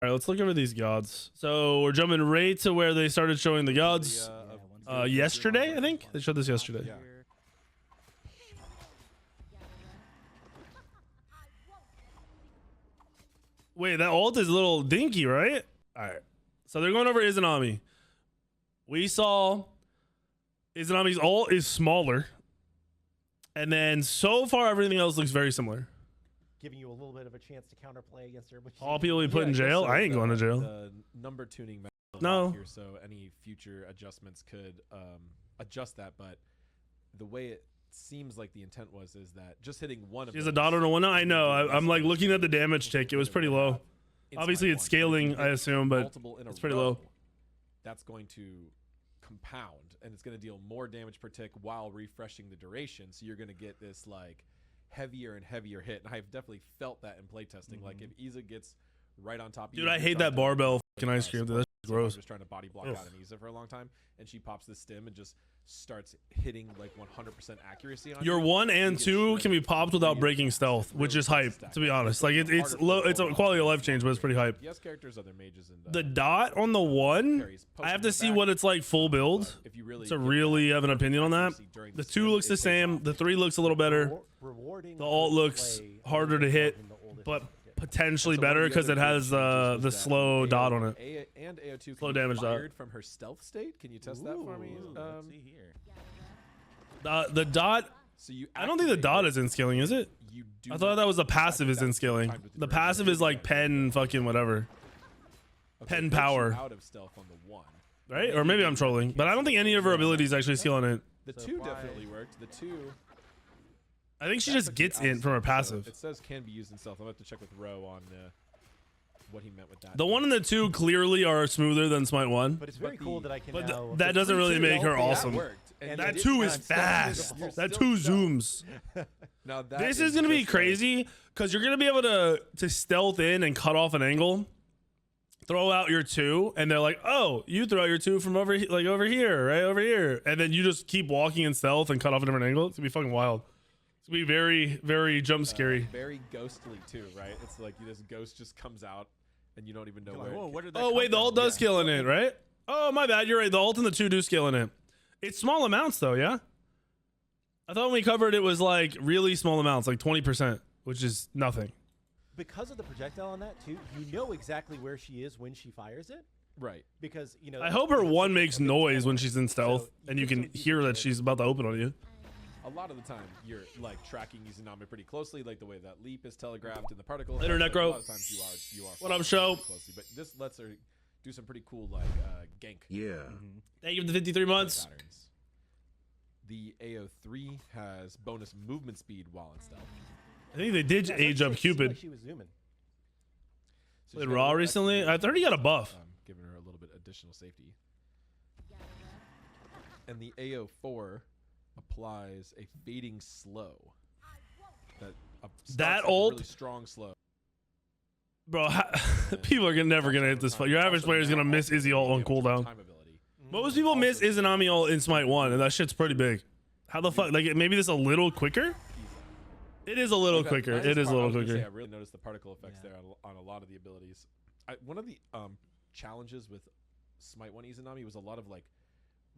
All right, let's look over these gods. So we're jumping right to where they started showing the gods yesterday. I think they showed this yesterday. Yeah. Wait, that ult is a little dinky, right? All right. So they're going over Izanami. We saw Izanami's ult is smaller. And then so far, everything else looks very similar. Giving you a little bit of a chance to counterplay against her. All people we put in jail? I ain't going to jail. The number tuning no. Here, so any future adjustments could adjust that. But the way it seems like the intent is that just hitting one of She's a dot on a one. No, I know. I'm like looking at the damage tick. It was pretty low. Obviously, it's scaling, I assume, but it's pretty low. That's going to compound, and it's going to deal more damage per tick while refreshing the duration. So you're going to get this like heavier and heavier hit, and I've definitely felt that in playtesting. Like if Iza gets right on top of you, dude, I hate that barbell fucking ice cream. That's gross. I'm just trying to body block out an Iza for a long time, and she pops this stim and just starts hitting like 100% accuracy on your 1 and 2 can be popped without breaking stealth, which is hype, to be honest. Like it's low, it's a quality of life change, but it's pretty hype. Yes, characters, other mages, and the dot on the 1, I have to see what it's like full build to really have an opinion on that. The 2 looks the same. The 3 looks a little better. The ult looks harder to hit, but potentially better because it has the slow dot on it. And AO2 slow damage dot from her stealth state. Can you test that for me? Let's see here. The dot. So I don't think the dot is in scaling, is it? I thought that was the passive is in scaling. The passive is like pen fucking whatever. Pen power. Out of stealth on the 1. Right? Or maybe I'm trolling, but I don't think any of her abilities actually skill on it. The 2 definitely worked. The 2. I think she just gets in from her passive. It says can be used in stealth. I'll have to check with Ro on what he meant with that. The 1 and the 2 clearly are smoother than Smite 1. But it's very cool that I can. But that doesn't really make her awesome. That 2 is fast. That 2 zooms. Now this is gonna be crazy because you're gonna be able to stealth in and cut off an angle. Throw out your 2, and they're like, "Oh, you throw out your 2 from over here, right over here," and then you just keep walking in stealth and cut off a different angle. It's gonna be fucking wild. It's gonna be very, very jump scary. Very ghostly too, right? It's like this ghost just comes out, and you don't even know where. Oh wait, the ult does scale in it, right? Oh my bad, you're right. The ult and the 2 do scale in it. It's small amounts though, yeah. I thought when we covered it was like really small amounts, like 20%, which is nothing. Because of the projectile on that too, you know exactly where she is when she fires it. Right. Because you know. I hope her 1 makes noise when she's in stealth, and you can hear that she's about to open on you. A lot of the time, you're like tracking Izanami pretty closely, like the way that leap is telegraphed in the particle. Later, Necro. A lot of times you are. What up, show? Closely, but this lets her do some pretty cool like gank. Yeah. Thank you for the 53 months. Patterns. The AO3 has bonus movement speed while in stealth. I think they did age up Cupid. Like she was zooming. So Played Raw recently. I thought he got a buff. Giving her a little bit additional safety. And the AO4 applies a fading slow. That ult, really strong slow. Bro, people are never gonna hit this. Your average player is gonna miss Izzy ult on cooldown. Most people miss Izanami ult in Smite 1, and that shit's pretty big. How the fuck? Like maybe this a little quicker. It is a little quicker. It is a little quicker. I really noticed the particle effects there on a lot of the abilities. One of the challenges with Smite 1 Izanami was a lot of like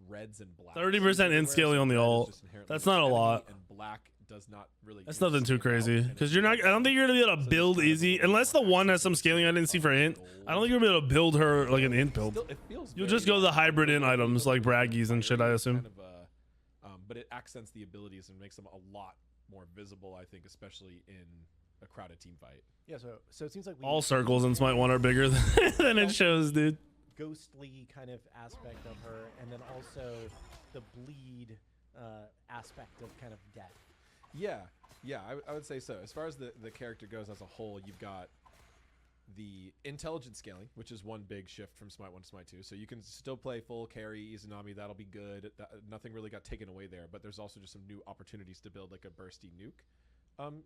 reds and blacks. 30% in scaling on the ult. That's not a lot. And black does not really. That's nothing too crazy because you're not. I don't think you're gonna be able to build Izzy unless the 1 has some scaling I didn't see for int. I don't think you're gonna be able to build her like an int build. You'll just go to the hybrid int items like Braggies and shit, I assume. But it accents the abilities and makes them a lot more visible, I think, especially in a crowded team fight. Yeah, so it seems like all circles in Smite 1 are bigger than it shows, dude. Ghostly kind of aspect of her, and then also the bleed aspect of kind of death. Yeah, I would say so. As far as the character goes as a whole, you've got the intelligent scaling, which is one big shift from Smite 1 to Smite 2. So you can still play full carry Izanami. That'll be good. Nothing really got taken away there, but there's also just some new opportunities to build like a bursty nuke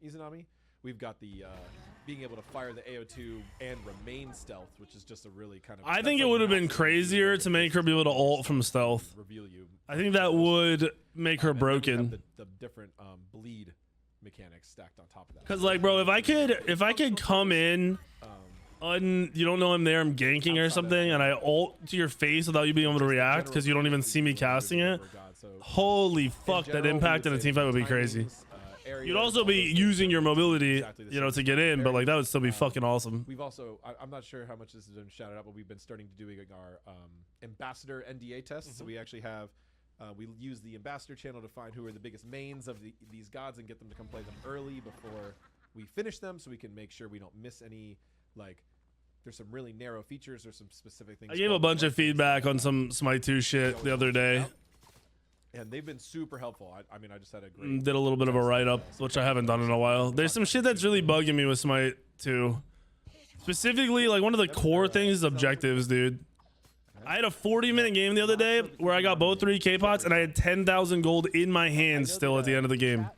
Izanami. We've got the being able to fire the AO2 and remain stealth, which is just a really kind of. I think it would have been crazier to make her be able to ult from stealth. Reveal you. I think that would make her broken. The different bleed mechanics stacked on top of that. Because like, bro, if I could come in you don't know I'm there, I'm ganking or something, and I ult to your face without you being able to react because you don't even see me casting it. Holy fuck, that impact in a team fight would be crazy. You'd also be using your mobility, you know, to get in, but like that would still be fucking awesome. We've also, I'm not sure how much this has been shouted out, but we've been starting to doing our ambassador NDA tests. So we actually have, we use the ambassador channel to find who are the biggest mains of these gods and get them to come play them early before we finish them, so we can make sure we don't miss any. Like, there's some really narrow features or some specific things. I gave a bunch of feedback on some Smite 2 shit the other day. And they've been super helpful. I mean, I just had a great... Did a little bit of a write-up, which I haven't done in a while. There's some shit that's really bugging me with Smite 2. Specifically, like, one of the core things is objectives, dude. I had a 40-minute game the other day where I got both 3 K-pots, and I had 10,000 gold in my hands still at the end of the game.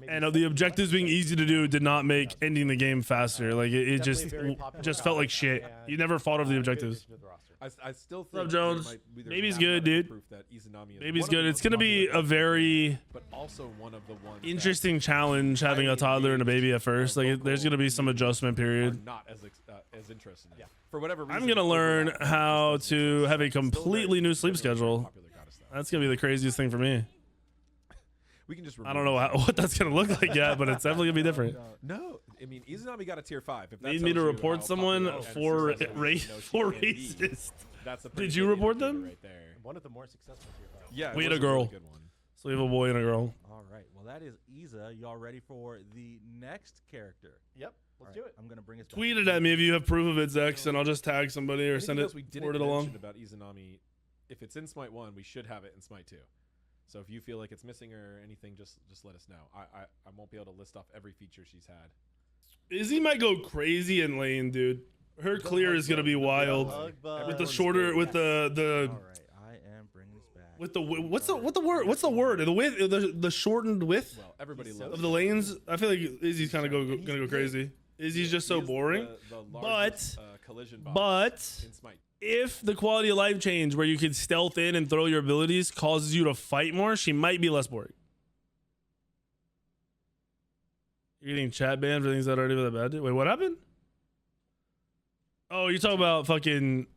And the objectives being easy to do did not make ending the game faster. Like, it just felt like shit. You never fought over the objectives. I still think What's up, Jones? Baby's good, dude. Baby's good. It's gonna be a very interesting challenge having a toddler and a baby at first. Like, there's gonna be some adjustment period. Not as interested. Yeah. For whatever reason, I'm gonna learn how to have a completely new sleep schedule. That's gonna be the craziest thing for me. We can just. I don't know what that's gonna look like yet, but it's definitely gonna be different. No, I mean, Izanami got a tier 5. If that Need me to report someone for racist. Did you report them? Right there. One of the more successful tier 5. Yeah, we had a girl. Good one. So we have a boy and a girl. All right. Well, that is Iza. Y'all ready for the next character? Yep. Let's do it. I'm gonna bring us. Tweet it at me if you have proof of it, Zex, and I'll just tag somebody or send it. Forward it along. About Izanami, if it's in Smite 1, we should have it in Smite 2. So if you feel like it's missing or anything, just let us know. I won't be able to list off every feature she's had. Izzy might go crazy in lane, dude. Her clear is gonna be wild with the shorter, with the. All right, I am bringing this back. With the what's the word? What's the word? The width, the shortened width. Well, everybody loves of the lanes. I feel like Izzy's kind of gonna go crazy. Izzy's just so boring. But in Smite. If the quality of life change where you can stealth in and throw your abilities causes you to fight more, she might be less boring. You're getting chat banned for things that already with a bad. Wait, what happened? Oh, you're talking about fucking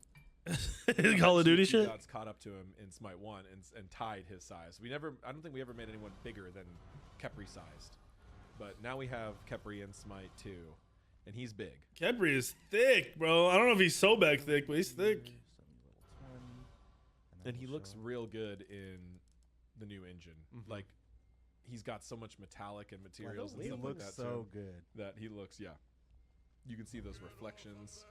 Call of Duty shit? Gods caught up to him in Smite 1 and tied his size. I don't think we ever made anyone bigger than Khepri sized. But now we have Khepri in Smite 2. And he's big. Khepri is thick, bro. I don't know if he's so back thick, but he's thick. And he looks real good in the new engine. Like, he's got so much metallic and materials and stuff like that. He looks so good. That he looks, yeah. You can see those reflections.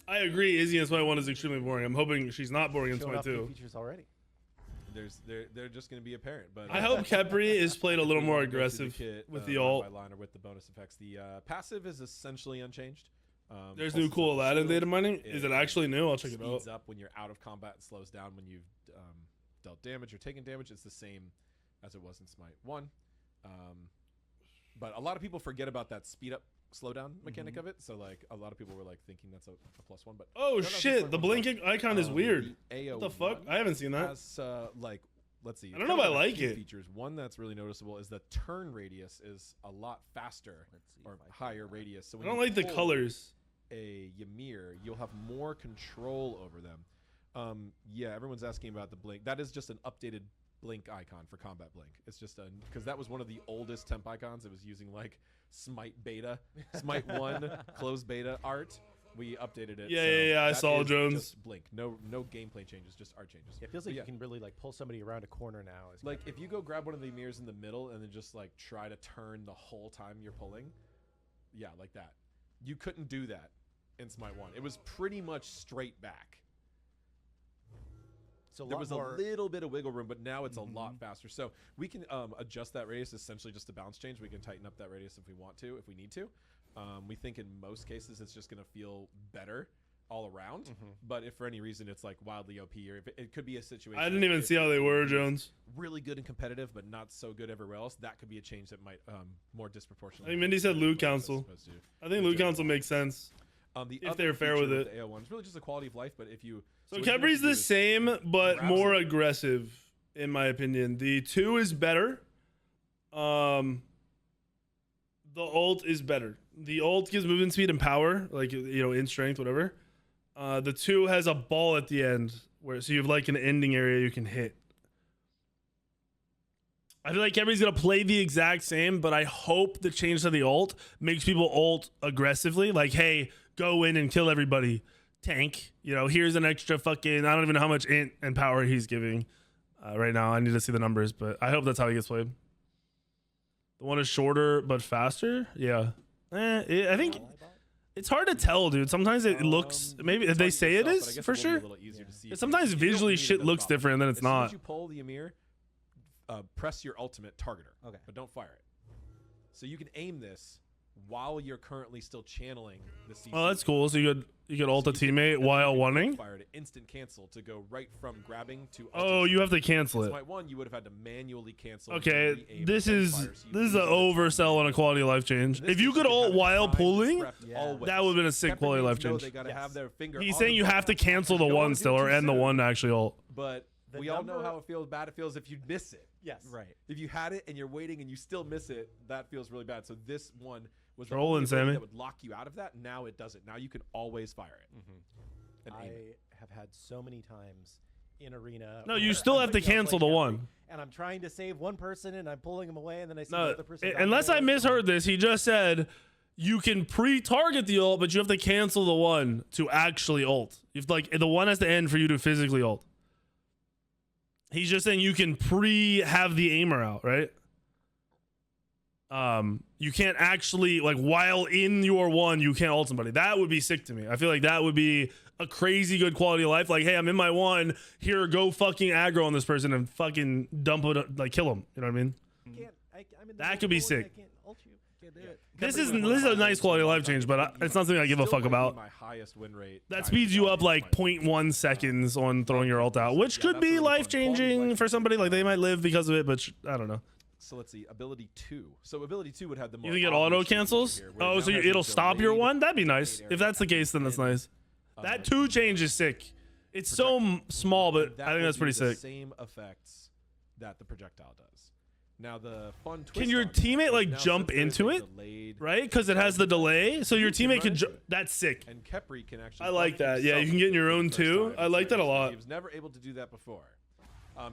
I agree. Izzy in Smite 1 is extremely boring. I'm hoping she's not boring in Smite 2. Features already. They're just going to be apparent. But I hope Khepri is played a little more aggressive with the ult. Line or with the bonus effects. The passive is essentially unchanged. There's new cool Aladdin data mining. Is it actually new? I'll check it out. Speeds up when you're out of combat and slows down when you've dealt damage or taken damage. It's the same as it was in Smite 1. But a lot of people forget about that speed up slowdown mechanic of it. So like a lot of people were like thinking that's a +1. But oh shit, the blinking icon is weird. What the fuck? I haven't seen that. Has, like, let's see. I don't know if I like it. Features. One that's really noticeable is the turn radius is a lot faster or higher radius. So when I don't like the colors. A Ymir, you'll have more control over them. Yeah, everyone's asking about the blink. That is just an updated blink icon for combat blink. It's just because that was one of the oldest temp icons. It was using like Smite beta, Smite 1 closed beta art. We updated it. Yeah, I saw Jones. Just blink. No gameplay changes, just art changes. It feels like you can really like pull somebody around a corner now. Like if you go grab one of the Emirs in the middle and then just like try to turn the whole time you're pulling, yeah, like that. You couldn't do that in Smite 1. It was pretty much straight back. So there was a little bit of wiggle room, but now it's a lot faster. So we can adjust that radius, essentially just a bounce change. We can tighten up that radius if we want to, if we need to. We think in most cases it's just going to feel better all around. But if for any reason it's like wildly OP, or if it could be a situation. I didn't even see how they were, Jones. Really good and competitive, but not so good everywhere else. That could be a change that might more disproportionately. I think Mindy said loot council. I think loot council makes sense. If they're fair with it. The AO1 is really just a quality of life, but if you... So Khepri's the same, but more aggressive, in my opinion. The 2 is better. The ult is better. The ult gives movement speed and power, like in strength, whatever. The 2 has a ball at the end, so you have like an ending area you can hit. I feel like Khepri's gonna play the exact same, but I hope the change to the ult makes people ult aggressively. Like, hey, go in and kill everybody. Tank. Here's an extra fucking. I don't even know how much int and power he's giving right now. I need to see the numbers, but I hope that's how he gets played. The one is shorter but faster. Yeah. I think it's hard to tell, dude. Sometimes it looks. Maybe they say it is for sure. Sometimes visually shit looks different, and then it's not. As soon as you pull the Ymir, press your ultimate targeter. Okay. But don't fire it. So you can aim this while you're currently still channeling the CC. Oh, that's cool. So you could ult a teammate while wanting. Fire to instant cancel to go right from grabbing to. Oh, you have to cancel it. Smite 1, you would have had to manually cancel. Okay, this is an oversell on a quality of life change. If you could ult while pulling, that would have been a sick quality of life change. They gotta have their finger He's on saying the you button. have to cancel the one still, or end the one to actually ult. But we all know how bad it feels if you miss it. Yes. Right. If you had it and you're waiting and you still miss it, that feels really bad. So this one was Trolling, the only ability Sammy. that would lock you out of that. Now it doesn't. Now you can always fire it. And aim it. I have had so many times in arena. No, where you still I'm have to looking at cancel playing the Khepri, one. and I'm trying to save one person, and I'm pulling him away, and then I see No, another person. unless I misheard this, he just said you can pre-target the ult, but you have to cancel the one to actually ult. You've the one has to end for you to physically ult. He's just saying you can have the aimer out, right? You can't actually while in your one, you can't ult somebody. That would be sick to me. I feel like that would be a crazy good quality of life. Like, hey, I'm in my one. Here, go fucking aggro on this person and fucking dump it, kill him. You know what I mean? I'm in the That could be middle, and sick. I can't ult you. Can't do it. This is a nice quality of life change, but it's not something I give a fuck about. My highest win rate. That speeds you up 0.1 seconds on throwing your ult out, which could be life changing for somebody. Like they might live because of it, but I don't know. So let's see, ability 2. So ability 2 would have the more. You think it obvious auto feature cancels? here, where Oh, it so now has it'll a stop your delayed one? That'd be nice. area If that's the case, then that's nice. That 2 change is sick. It's so small, but I think will that's do pretty the sick. Same effects that the projectile does. Now the fun twist. Can your on that teammate is now jump since there's into a it? delayed Right? Because it has the delay, so your You can teammate run could. into it. That's sick. And Khepri can actually. I like buff that. Yeah, himself you can get in your from own the first too. time. I like that a lot. He was never able to do that before.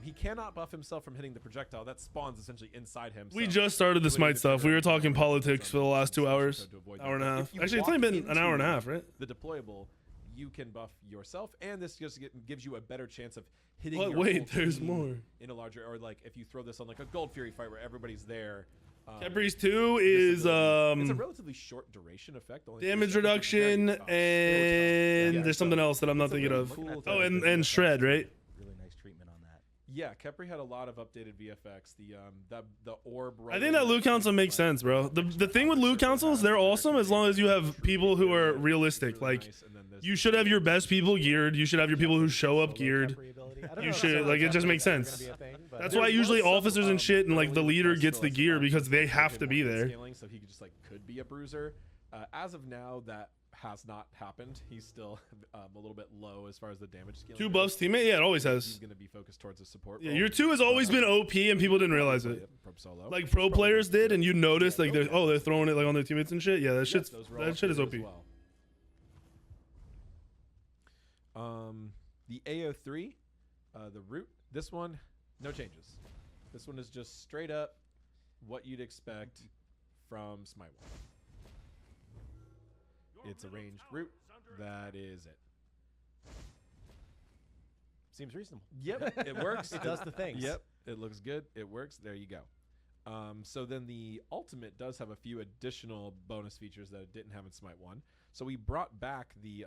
He cannot buff himself from hitting the projectile. That spawns essentially inside him. We so just started the he would Smite need to stuff. figure We were out talking how to politics for the last 2 hours, to avoid that. hour and a But half. if you Actually, it's only walk been an hour and a into half, right? The deployable, you can buff yourself, and this just gives you a better chance of hitting. What? Your Wait, whole there's team more. in a larger, or if you throw this on a Gold Fury fight where everybody's there. Khepri's 2 this is ability- it's a relatively short duration effect. Only 3 damage seconds, which is very reduction, tough. and Yeah, there's so something else that I'm not it's a thinking really of. cool Oh, type of and shred, right? Really nice treatment on that. Yeah, Khepri had a lot of updated VFX. The orb. I think that loot council makes sense, bro. The thing with loot councils, they're awesome as long as you have people who are realistic. Like, you should have your best people geared. You should have your people who show up geared. You should, it just makes sense. That's why usually officers and shit and the leader gets the gear because they have to be there. So he just could be a bruiser. As of now, that has not happened. He's still a little bit low as far as the damage scaling. 2 goes. buffs teammate, yeah, it always He's has. going to be focused towards a support. Yeah, role. your 2 has always been OP and people didn't realize it. From solo. Like pro players did, and you noticed they're throwing it on their teammates and shit. Yeah, that shit is OP. As well. The AO3, the root. This one, no changes. This one is just straight up what you'd expect from Smite 1. It's a ranged root. That is it. Seems reasonable. Yep, it works. It does the things. Yep, it looks good. It works. There you go. So then the ultimate does have a few additional bonus features that it didn't have in Smite 1. So we brought back the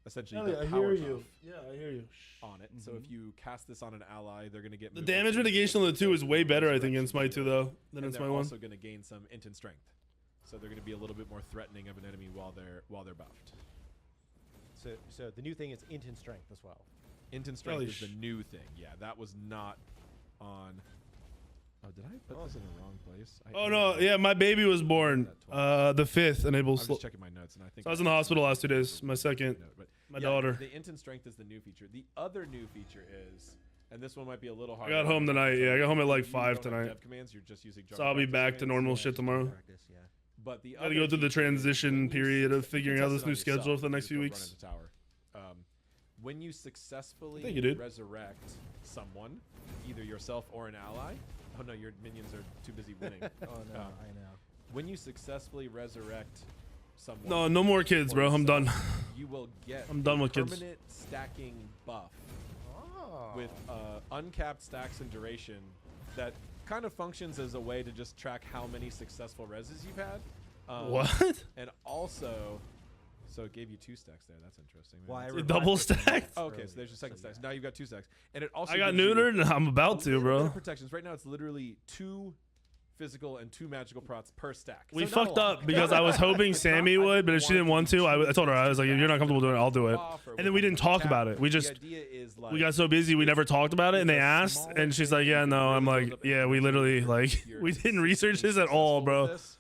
essentially the power buff Yeah, I hear you. on it. So if you cast this on an ally, they're going to get The movement damage speed, mitigation on the 2 is way better, I think, in Smite 2 though than in and Smite they're 1. also going to gain some int and strength. So they're going to be a little bit more threatening of an enemy while they're buffed. So the new thing is int and strength as well. Int and strength Holy is the new thing. Yeah, that was not on. Oh, did I put this in the wrong place? Oh no, yeah, my baby was born the 5th enables. I'm just checking my notes, and I think So I was in the hospital last 2 days. My second, my daughter. The int and strength is the new feature. The other new feature is, and this one might be a little I hard. got home tonight. Yeah, I got home at like 5 You don't have tonight. dev commands, you're just using So I'll be Juggernaut back to commands. normal shit tomorrow. Practice, yeah. But the Gotta other go through the feature is transition when you period of you can figuring test out it this on new yourself. schedule for the You next just few go run weeks. into tower. When you successfully Thank you, dude. resurrect someone, either yourself or an ally. Oh no, your minions are too busy winning. Oh no, I know. When you successfully resurrect someone, No, no more kids, or bro. I'm done. yourself, You will get I'm done a with kids. permanent stacking buff Oh. with uncapped stacks and duration that kind of functions as a way to just track how many successful reses you've had. What? And also, so it gave you 2 stacks there. That's interesting. Maybe Well, I that's- It revived double it from stacked? Oh, okay, so earlier, there's your second so stacks. yeah. Now you've got 2 stacks, and it also I got gives you neutered and I'm a about to, little bit bro. of protections. Right now, it's literally 2 physical and 2 magical prots per stack. We So not a fucked lot. up because I was hoping It's Sammy not- would, but if she didn't want to, I told her, I was like, if you're not comfortable doing it, I'll do it. Buff or And then we didn't talk about it. We The just, idea is we like, got so busy, we never talked about it, and it's they a asked, smaller and she's thing like, you yeah, can no. I'm really like, build up yeah, we energy literally, if like, you're we didn't research this at successful all, with bro. this.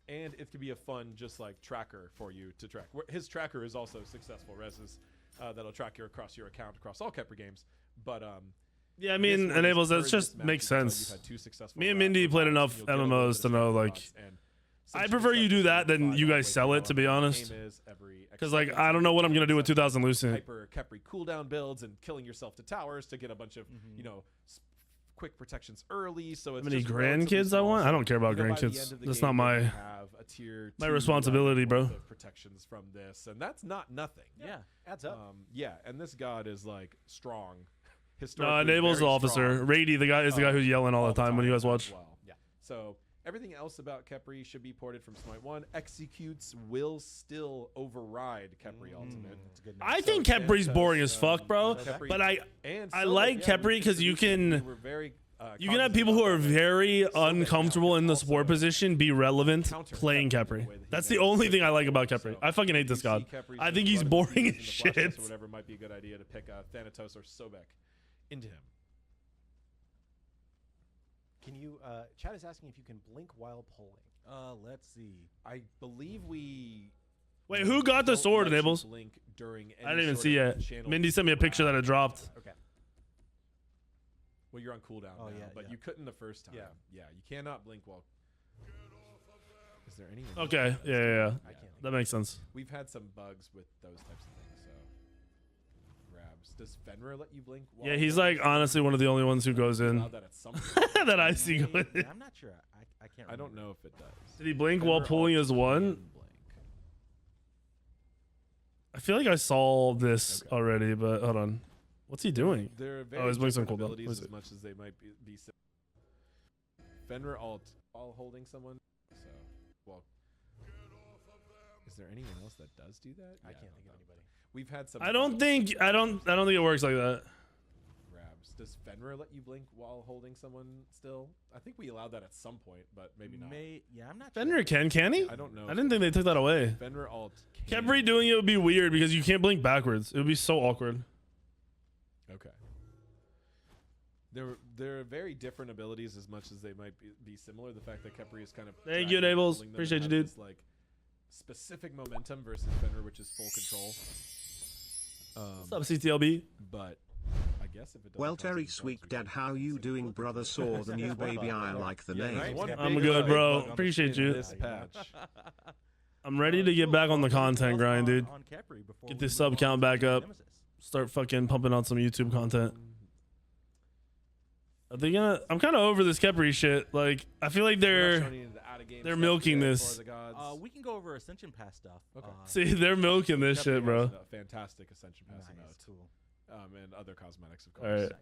And it could be a fun, just like tracker for you to track. His tracker is also successful reses that'll track you across your account across all Khepri games. But Yeah, I this mean, one is enables, per that this just map makes until you've sense. had 2 successful Me and Mindy revives, played and enough you'll get a little MMOs bit to of know, tracking like, costs, and I some prefer stuff you do you that can than find you out guys way sell too it, to be long. honest. Game is every X Because, like, seconds I don't know what I'm going to do with 2000 Lucent. hyper Khepri cooldown builds and killing yourself to towers to get a bunch of you know quick protections early. So it's How many just relatively grandkids I small. want? I don't care about You know, by the grandkids. end of the That's game, not you'll my have a tier my 2 responsibility, level bro. worth of protections from this, and that's not nothing. Yeah. Adds up. Yeah, and this god is like strong. No, Historically, enables the very officer. strong, Rady, the guy, is the guy who's yelling all the time when you guys as watch. well. Yeah. So everything else about Khepri should be ported from Smite 1. Executes will still override Khepri Ultimate. That's a good I name. think So Khepri's Thanatos, boring as fuck, bro. Khepri- But I and I Sobek, like yeah, Khepri we 'cause you introduced him. can- We were very, you can have cognizant people who about are that. very Sobek now uncomfortable can in the also support position be relevant counter playing Khepri in Khepri. the way that he That's the manages only to thing I like play. about Khepri. So I fucking hate if this you god. see Khepri's I just think he's running boring through as using the flash dance shit. Or whatever, might be a good idea to pick Thanatos or Sobek into him. Can you? Chad is asking if you can blink while polling. Let's see. I believe we. Wait, who got the don't sword, let you Enables? blink during I any didn't even sort see of yet. channel Mindy sent me a picture that it dropped. Okay. Well, you're on cooldown Oh, now, yeah, but yeah. you couldn't the first time. Yeah. Yeah, you cannot blink while. Is there anyone? Okay, yeah. I can't. That makes sense. We've had some bugs with those types of things. So grabs. Does Fenrir let you blink? While Yeah, he's playing? like honestly one of the only ones who goes We in allowed that at some point. that I see going Yeah, in. I'm not sure. I can't. I don't remember. know if it does. Did he blink while Fenrir pulling alt his one? can blink. I feel like I saw this Okay. already, but hold on. What's he doing? They're very his blinks on different cooldown. abilities What is as it? much as they might be Fenrir alt while holding someone. So, well, is there anyone else that does do that? I Yeah, can't think of anybody. We've had some. I don't bugs think with I don't think it works like that. grabs. Does Fenrir let you blink while holding someone still? I think we allowed that at some point, but maybe not. Yeah, I'm not sure. Fenrir can he? I don't know. I didn't think they took that away. Fenrir alt. Can. Khepri doing it would be weird because you can't blink backwards. It would be so awkward. Okay. They're very different abilities as much as they might be similar. The fact that Khepri is kind of Thank you, dragging and Nables. pulling them Appreciate and you, has dude. this, like specific momentum versus Fenrir, which is full control. What's up, CTLB? But I guess if it doesn't Well, cause Terry any bugs, Sweet we Dad, can how you simply doing, look brother? at it. Saw the new baby. I like the Yeah, name. right? One I'm big good, bro. bug on Appreciate in you. This patch. I'm ready to get back on the content grind, dude. On Khepri before Get we this move sub count on back to up. Nemesis. Start fucking pumping out some YouTube content. Are they gonna? I'm kind of over this Khepri shit. Like, I feel like We're not they're showing you the out-of-game they're stuff milking today this. for the gods. We can go over Ascension Pass stuff. Okay. see they're milking this Khepri shit, has bro. a fantastic Ascension Pass Nice, emote. cool. And other cosmetics, of All course. right. Nice.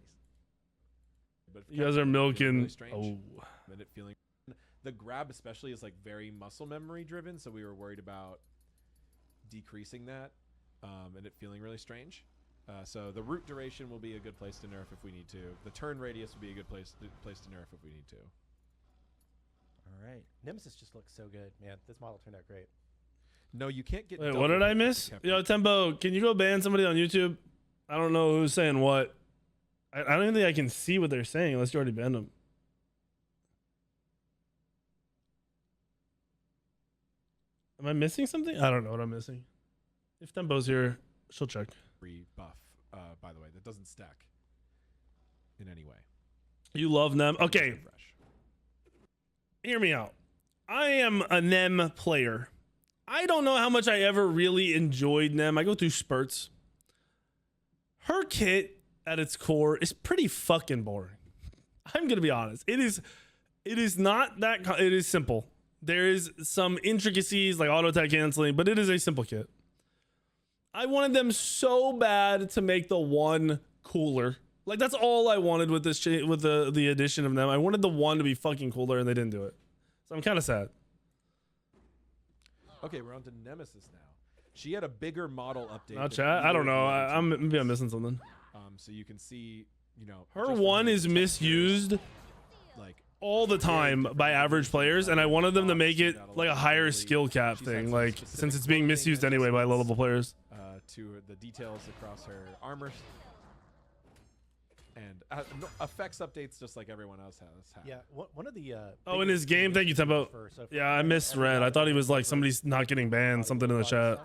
But You guys Khepri are feeling milking. really strange. Oh, And it feeling the grab especially is like very muscle memory driven, so we were worried about decreasing that, and it feeling really strange. So the root duration will be a good place to nerf if we need to. The turn radius will be a good place to nerf if we need to. All right. Nemesis just looks so good, man. This model turned out great. No, you can't get. wait, double what did I hit miss? with Khepri. Yo, Tempo, can you go ban somebody on YouTube? I don't know who's saying what. I don't even think I can see what they're saying unless you already banned them. Am I missing something? I don't know what I'm missing. If Tempo's here, she'll check. Free buff, by the way, that doesn't stack in any way. You love them. Okay, Fresh. hear me out. I am a Nem player. I don't know how much I ever really enjoyed Nem. I go through spurts. Her kit at its core is pretty fucking boring. I'm gonna be honest. It is not that. It is simple. There is some intricacies like auto attack canceling, but it is a simple kit. I wanted them so bad to make the one cooler. Like that's all I wanted with this with the addition of them. I wanted the one to be fucking cooler, and they didn't do it. So I'm kind of sad. Okay, we're on to Nemesis now. She had a bigger model update. Not chat. I don't know. Maybe I'm missing something. So you can see, you know, her one is misused like all the time by average players, and I wanted them to make it like a higher skill cap thing, like since it's being misused anyway by low level players. To the details across her armor and effects updates, just like everyone else has had. Yeah, one of the. Oh, in his game, thank you, Tempo. Yeah, I missed Red. I thought he was like somebody's not getting banned, something in the chat.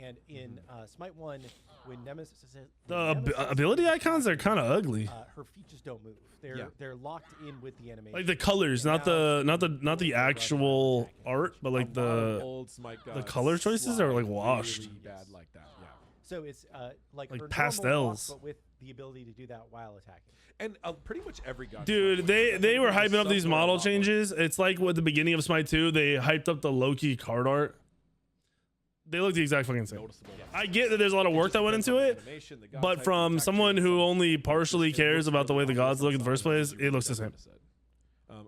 And in Smite 1, when Nemesis The ability icons are kind of ugly. Her feet just don't move. They're locked in with the animation. Like the colors, not the actual art, but like the color choices are like washed. Really bad like that. Yeah. So it's like her pastels, walk, but with the ability to do that while attacking. And pretty much every god. Dude, they were hyping up these model changes. It's like with the beginning of Smite 2, they hyped up the Loki card art. They look the exact fucking same. I get that there's a lot of work that went into it, but from someone who only partially cares about the way the gods look in the first place, it looks the same.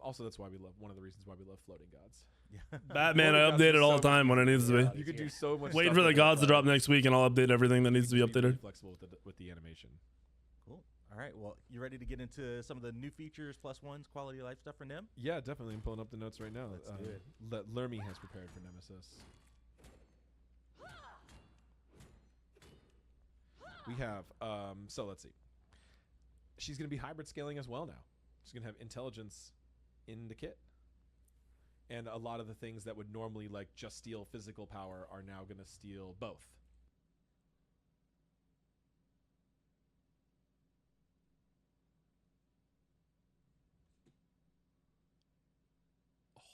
Also, that's why we love, one of the reasons why we love floating gods. Batman, I update it all the time when it needs to be. You could do so much. Waiting for the gods to drop next week, and I'll update everything that needs to be updated. Flexible with the animation. Cool. All right. Well, you ready to get into some of the new features, plus ones, quality of life stuff for Nem? Yeah, definitely. I'm pulling up the notes right now. Let's do it. That Lermy has prepared for Nemesis. We have, so let's see. She's going to be hybrid scaling as well now. She's going to have intelligence in the kit. And a lot of the things that would normally like just steal physical power are now going to steal both.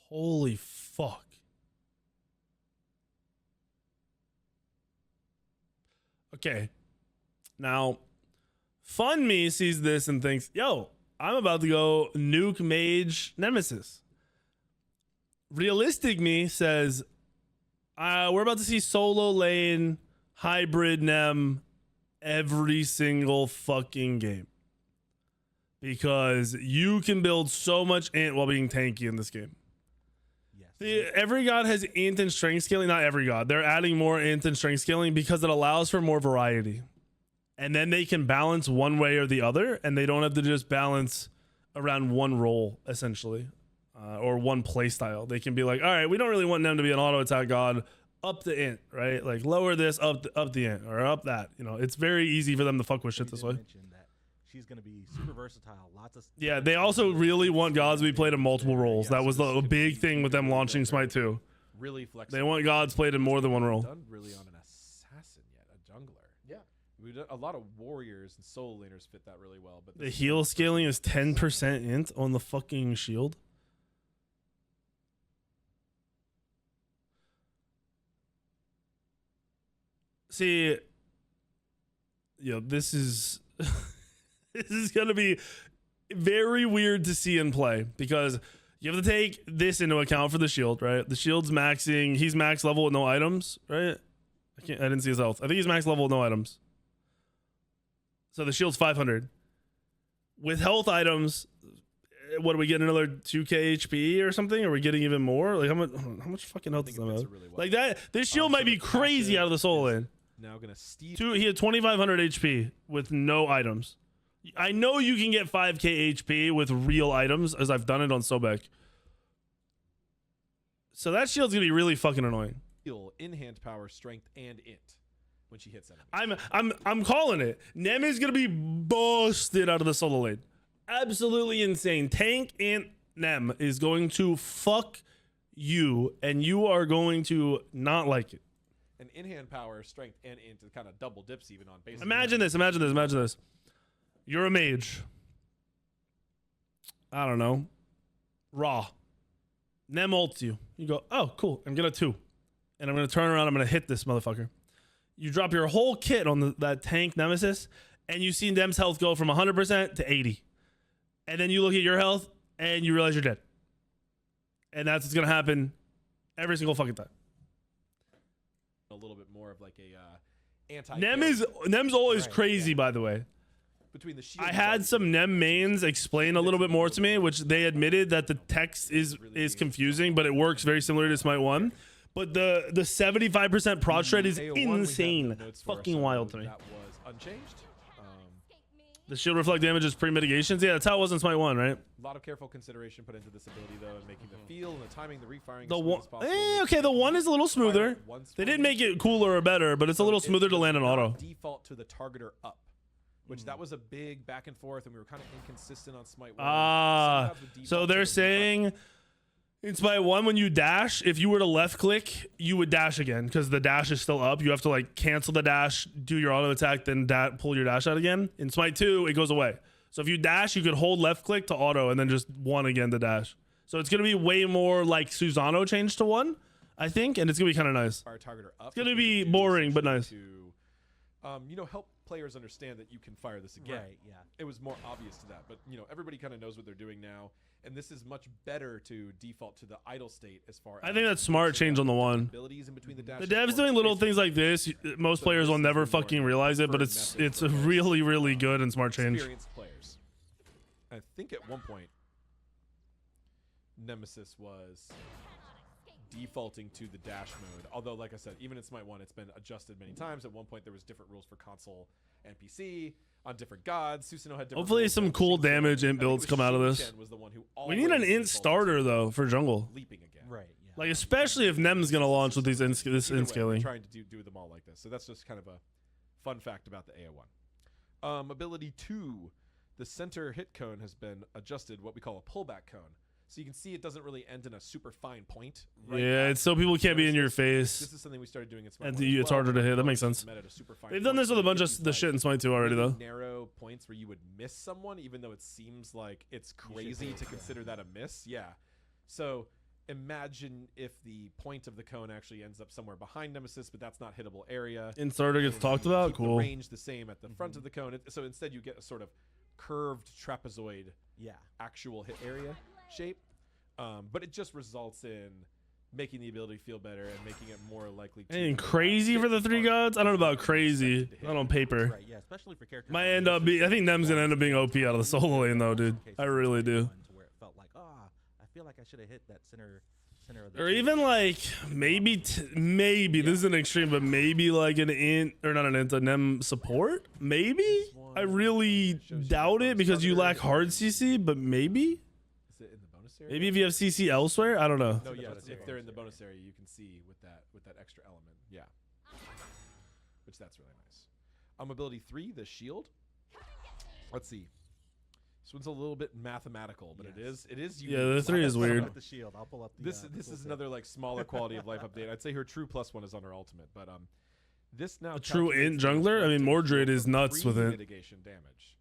Holy fuck. Okay. Now, Fun Me sees this and thinks, yo, I'm about to go nuke mage Nemesis. Realistic Me says, we're about to see solo lane hybrid Nem every single fucking game. Because you can build so much int while being tanky in this game. Every god has int and strength scaling. Not every god. They're adding more int and strength scaling because it allows for more variety. And then they can balance one way or the other, and they don't have to just balance around one role, essentially, or one play style. They can be like, all right, we don't really want them to be an auto attack god. Up the int, right? Like lower this, up the int, or up that. You know, it's very easy for them to fuck with shit this way. She's going to be super versatile. Lots of. Yeah, they also really want gods to be played in multiple roles. That was the big thing with them launching Smite 2. Really flexible. They want gods played in more than one role. Done really on an assassin yet, a jungler. Yeah, we done, a lot of warriors and solo laners fit that really well. But the heal scaling is 10% int on the fucking shield. See, this is. This is going to be very weird to see in play because you have to take this into account for the shield, right? The shield's maxing. He's max level with no items, right? I didn't see his health. I think he's max level with no items. So the shield's 500. With health items, what are we getting, another 2k HP or something? Are we getting even more? Like how much fucking health does that have? Really well. Like that, this shield might be crazy out of the soul lane. Now gonna steal. He had 2,500 HP with no items. I know you can get 5k HP with real items, as I've done it on Sobek. So that shield's gonna be really fucking annoying. In hand power, strength, and int when she hits enemies. I'm calling it. Nem is gonna be busted out of the solo lane. Absolutely insane. Tank and Nem is going to fuck you, and you are going to not like it. And in hand power, strength, and int kind of double dips even on base. Imagine this. You're a mage. I don't know. Raw. Nem ults you. You go, oh, cool. I'm gonna 2. And I'm gonna turn around. I'm gonna hit this motherfucker. You drop your whole kit on that tank Nemesis, and you see Nem's health go from 100% to 80. And then you look at your health, and you realize you're dead. And that's what's gonna happen every single fucking time. A little bit more of like a anti. Nem's always crazy, by the way. Between the shield I had some Nem mains explain a little bit more to me, which they admitted that the text is confusing, but it works very similar to Smite 1. But the 75% prod shred is insane. Fucking wild to me. That was unchanged. The shield reflect damage is pre-mitigations. Yeah, that's how it was in Smite 1, right? A lot of careful consideration put into this ability, though, and making the feel and the timing, the refiring. The one, okay, the one is a little smoother. They didn't make it cooler or better, but it's a little smoother to land an auto. Default to the targeter up, which that was a big back and forth, and we were kind of inconsistent on Smite 1. Ah, so they're saying in Smite 1, when you dash, if you were to left click, you would dash again because the dash is still up. You have to like cancel the dash, do your auto attack, then pull your dash out again. In Smite 2, it goes away. So if you dash, you could hold left click to auto and then just 1 again to dash. So it's going to be way more like Susano changed to 1, I think, and it's going to be kind of nice. It's going to be boring, but nice. To, help players understand that you can fire this again. Right, yeah. It was more obvious to that, but everybody kind of knows what they're doing now, and this is much better to default to the idle state as far as I think that's smart change on the 1. abilities in between the dash. The dev's doing little things like this. Most players will never fucking realize it, but it's a really, really good and smart change. Experienced players. I think at one point, Nemesis was defaulting to the dash mode. Although, like I said, even in Smite 1, it's been adjusted many times. At one point, there was different rules for console and PC on different gods. Susanoo had different Hopefully rules. some cool damage int builds come out of this. Shin was the one who We need an always int defaulted starter, to though, for jungle. leaping again. Right. Yeah. Like, especially if Nem's going to launch with these this Either way, int scaling. we're trying to do them all like this. So that's just kind of a fun fact about the AO1. Ability 2, the center hit cone has been adjusted, what we call a pullback cone. So you can see it doesn't really end in a super fine point. Right Yeah, now. it's so people can't be in your face. This is something we started doing in Smite And 1 as it's well, harder to but hit. That it's makes sense. met at a super fine They've done this with a bunch of the shit in Smite 2 already, really though. narrow points where you would miss someone, even though it seems like it's crazy to consider that a miss. Yeah. So imagine if the point of the cone actually ends up somewhere behind Nemesis, but that's not hittable area. Int starter gets And talked you about. keep Cool. The range the same at the front of the cone. So instead, you get a sort of curved trapezoid Yeah. actual hit area shape. But it just results in making the ability feel better and making it more likely to Anything crazy for the 3 gods? I don't know about crazy. Not on paper. Right, yeah, especially for characters. Might end up I think Nem's gonna end up being OP out of the solo lane though, dude. I really do. Where it felt like, I feel like I should have hit that center of the Or even like maybe this is an extreme, but maybe like an int or not an int, a Nem support. Maybe I really doubt it because you lack hard CC, but maybe. Is it in the bonus area? Maybe if you have CC elsewhere, I don't know. No, yeah. bonus If area. they're in the bonus area, you can see with that extra element. Yeah. Which that's really nice. Ability 3, the shield. Let's see. This one's a little bit mathematical, but it is unique. Yeah, the 3 is weird. With the shield, I'll pull up the, This is another like smaller quality of life update. I'd say her true +1 is on her ultimate, but this now A true calculates int the jungler? I mean, reflect and Mordred heal is for nuts with it. mitigation damage.